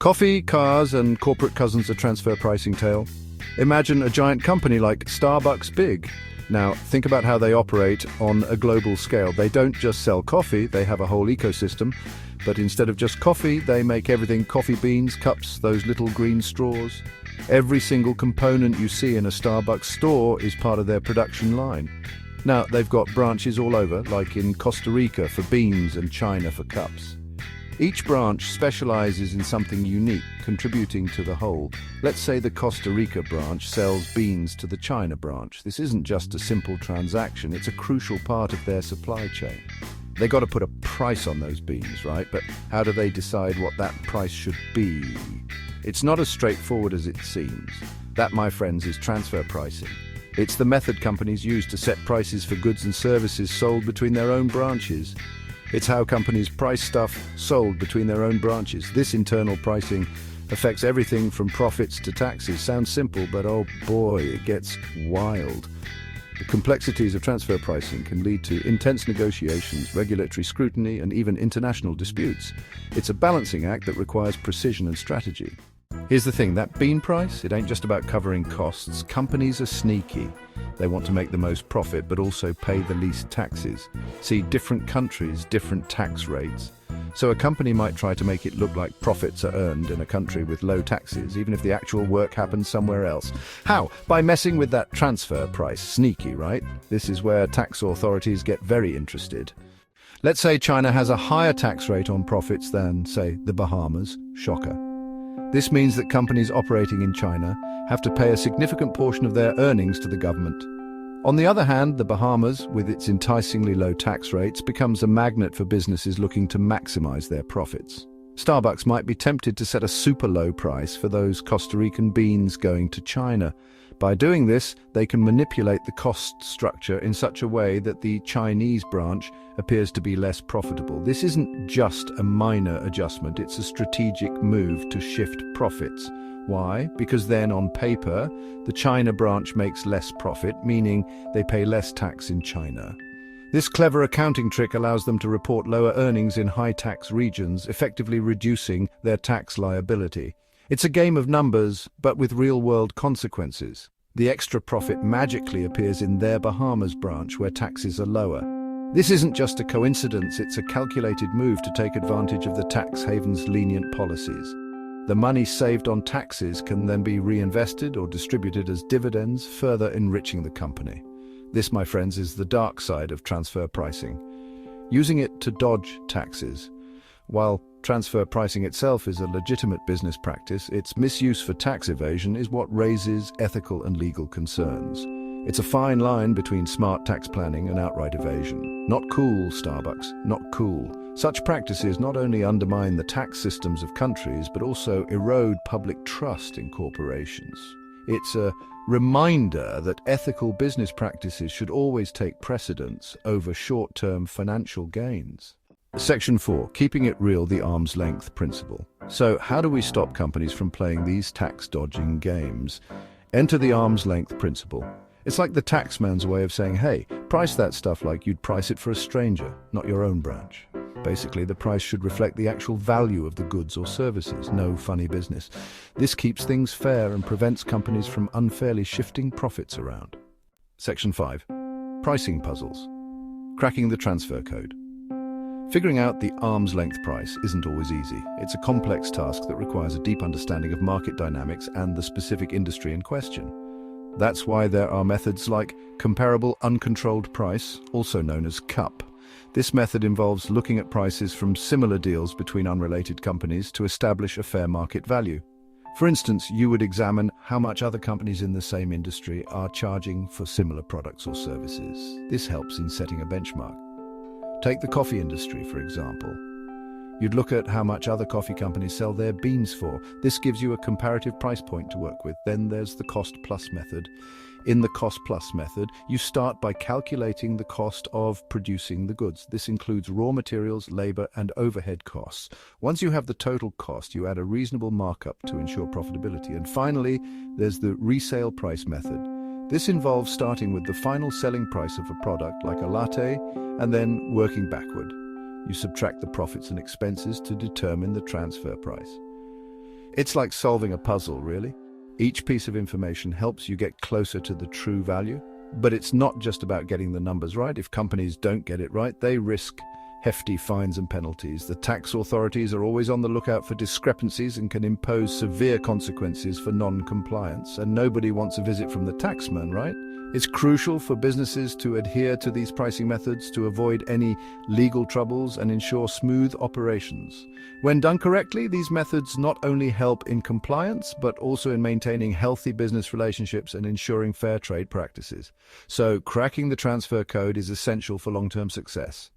Coffee, cars, and corporate cousins are transfer pricing tale. Imagine a giant company like Starbucks Big. Now, think about how they operate on a global scale. They don't just sell coffee, they have a whole ecosystem. But instead of just coffee, they make everything: coffee beans, cups, those little green straws. Every single component you see in a Starbucks store is part of their production line. Now, they've got branches all over, like in Costa Rica for beans and China for cups. Each branch specializes in something unique, contributing to the whole. Let's say the Costa Rica branch sells beans to the China branch. This isn't just a simple transaction, it's a crucial part of their supply chain. They got to put a price on those beans, right? But how do they decide what that price should be? It's not as straightforward as it seems. That, my friends, is transfer pricing. It's the method companies use to set prices for goods and services sold between their own branches. It's how companies price stuff sold between their own branches. This internal pricing affects everything from profits to taxes. Sounds simple, but oh boy, it gets wild. The complexities of transfer pricing can lead to intense negotiations, regulatory scrutiny, and even international disputes. It's a balancing act that requires precision and strategy. Here's the thing, that bean price, it ain't just about covering costs. Companies are sneaky. They want to make the most profit, but also pay the least taxes. See, different countries, different tax rates. So a company might try to make it look like profits are earned in a country with low taxes, even if the actual work happens somewhere else. How? By messing with that transfer price. Sneaky, right? This is where tax authorities get very interested. Let's say China has a higher tax rate on profits than, say, the Bahamas. Shocker. This means that companies operating in China have to pay a significant portion of their earnings to the government. On the other hand, the Bahamas, with its enticingly low tax rates, becomes a magnet for businesses looking to maximize their profits. Starbucks might be tempted to set a super low price for those Costa Rican beans going to China. By doing this, they can manipulate the cost structure in such a way that the Chinese branch appears to be less profitable. This isn't just a minor adjustment, it's a strategic move to shift profits. Why? Because then, on paper, the China branch makes less profit, meaning they pay less tax in China. This clever accounting trick allows them to report lower earnings in high-tax regions, effectively reducing their tax liability. It's a game of numbers, but with real-world consequences. The extra profit magically appears in their Bahamas branch, where taxes are lower. This isn't just a coincidence, it's a calculated move to take advantage of the tax haven's lenient policies. The money saved on taxes can then be reinvested or distributed as dividends, further enriching the company. This, my friends, is the dark side of transfer pricing. Using it to dodge taxes. While transfer pricing itself is a legitimate business practice, its misuse for tax evasion is what raises ethical and legal concerns. It's a fine line between smart tax planning and outright evasion. Not cool, Starbucks, not cool. Such practices not only undermine the tax systems of countries, but also erode public trust in corporations. It's a reminder that ethical business practices should always take precedence over short-term financial gains. Section 4. Keeping it real, the arm's length principle. So, how do we stop companies from playing these tax-dodging games? Enter the arm's length principle. It's like the taxman's way of saying, hey, price that stuff like you'd price it for a stranger, not your own branch. Basically, the price should reflect the actual value of the goods or services. No funny business. This keeps things fair and prevents companies from unfairly shifting profits around. Section 5. Pricing puzzles. Cracking the transfer code. Figuring out the arm's length price isn't always easy. It's a complex task that requires a deep understanding of market dynamics and the specific industry in question. That's why there are methods like comparable uncontrolled price, also known as CUP. This method involves looking at prices from similar deals between unrelated companies to establish a fair market value. For instance, you would examine how much other companies in the same industry are charging for similar products or services. This helps in setting a benchmark. Take the coffee industry, for example. You'd look at how much other coffee companies sell their beans for. This gives you a comparative price point to work with. Then there's the cost-plus method. In the cost-plus method, you start by calculating the cost of producing the goods. This includes raw materials, labor, and overhead costs. Once you have the total cost, you add a reasonable markup to ensure profitability. And finally, there's the resale price method. This involves starting with the final selling price of a product, like a latte, and then working backward. You subtract the profits and expenses to determine the transfer price. It's like solving a puzzle, really. Each piece of information helps you get closer to the true value. But it's not just about getting the numbers right. If companies don't get it right, they risk hefty fines and penalties. The tax authorities are always on the lookout for discrepancies and can impose severe consequences for non-compliance. And nobody wants a visit from the taxman, right? It's crucial for businesses to adhere to these pricing methods to avoid any legal troubles and ensure smooth operations. When done correctly, these methods not only help in compliance, but also in maintaining healthy business relationships and ensuring fair trade practices. So, cracking the transfer code is essential for long-term success.